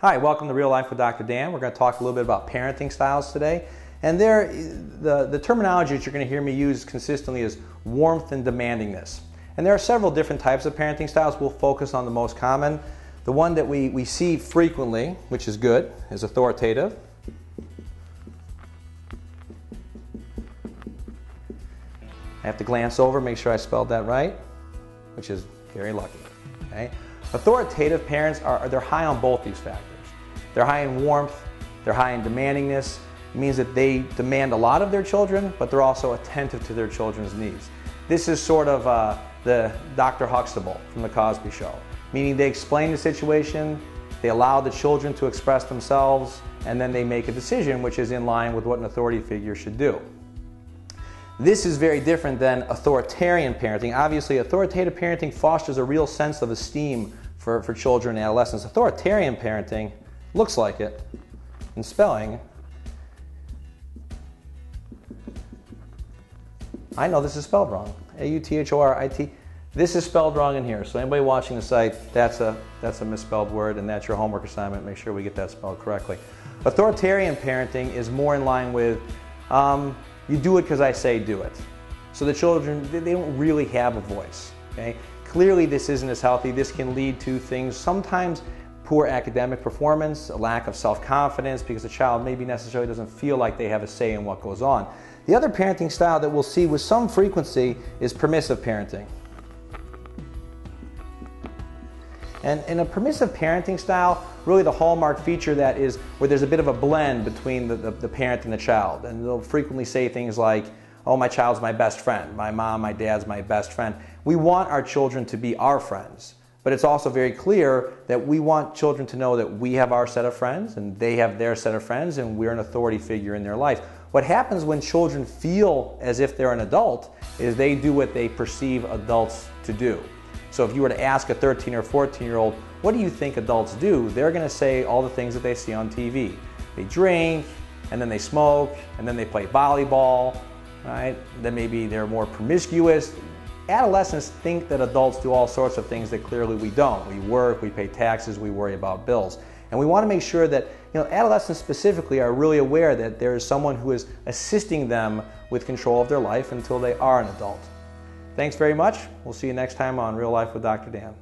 Hi, welcome to Real Life with Dr. Dan. We're going to talk a little bit about parenting styles today. And the terminology that you're going to hear me use consistently is warmth and demandingness. And there are several different types of parenting styles. We'll focus on the most common. The one that we see frequently, which is good, is authoritative. I have to glance over, make sure I spelled that right, which is very lucky. Okay? Authoritative parents they're high on both these factors. They're high in warmth, they're high in demandingness. It means that they demand a lot of their children, but they're also attentive to their children's needs. This is sort of the Dr. Huxtable from The Cosby Show, meaning they explain the situation, they allow the children to express themselves, and then they make a decision which is in line with what an authority figure should do. This is very different than authoritarian parenting. Obviously, authoritative parenting fosters a real sense of esteem for children and adolescents. Authoritarian parenting looks like it in spelling. I know this is spelled wrong. A-U-T-H-O-R-I-T. This is spelled wrong in here. So anybody watching the site, that's a misspelled word, and that's your homework assignment. Make sure we get that spelled correctly. Authoritarian parenting is more in line with you do it because I say do it. So the children, they don't really have a voice. Okay? Clearly this isn't as healthy. This can lead to things, sometimes poor academic performance, a lack of self-confidence because the child maybe necessarily doesn't feel like they have a say in what goes on. The other parenting style that we'll see with some frequency is permissive parenting. And in a permissive parenting style, really the hallmark feature that is where there's a bit of a blend between the parent and the child. And they'll frequently say things like, oh, my child's my best friend. My mom, my dad's my best friend. We want our children to be our friends. But it's also very clear that we want children to know that we have our set of friends and they have their set of friends and we're an authority figure in their life. What happens when children feel as if they're an adult is they do what they perceive adults to do. So if you were to ask a 13 or 14-year-old, what do you think adults do? They're going to say all the things that they see on TV. They drink, and then they smoke, and then they play volleyball, right? Then maybe they're more promiscuous. Adolescents think that adults do all sorts of things that clearly we don't. We work, we pay taxes, we worry about bills. And we want to make sure that adolescents specifically are really aware that there is someone who is assisting them with control of their life until they are an adult. Thanks very much. We'll see you next time on Real Life with Dr. Dan.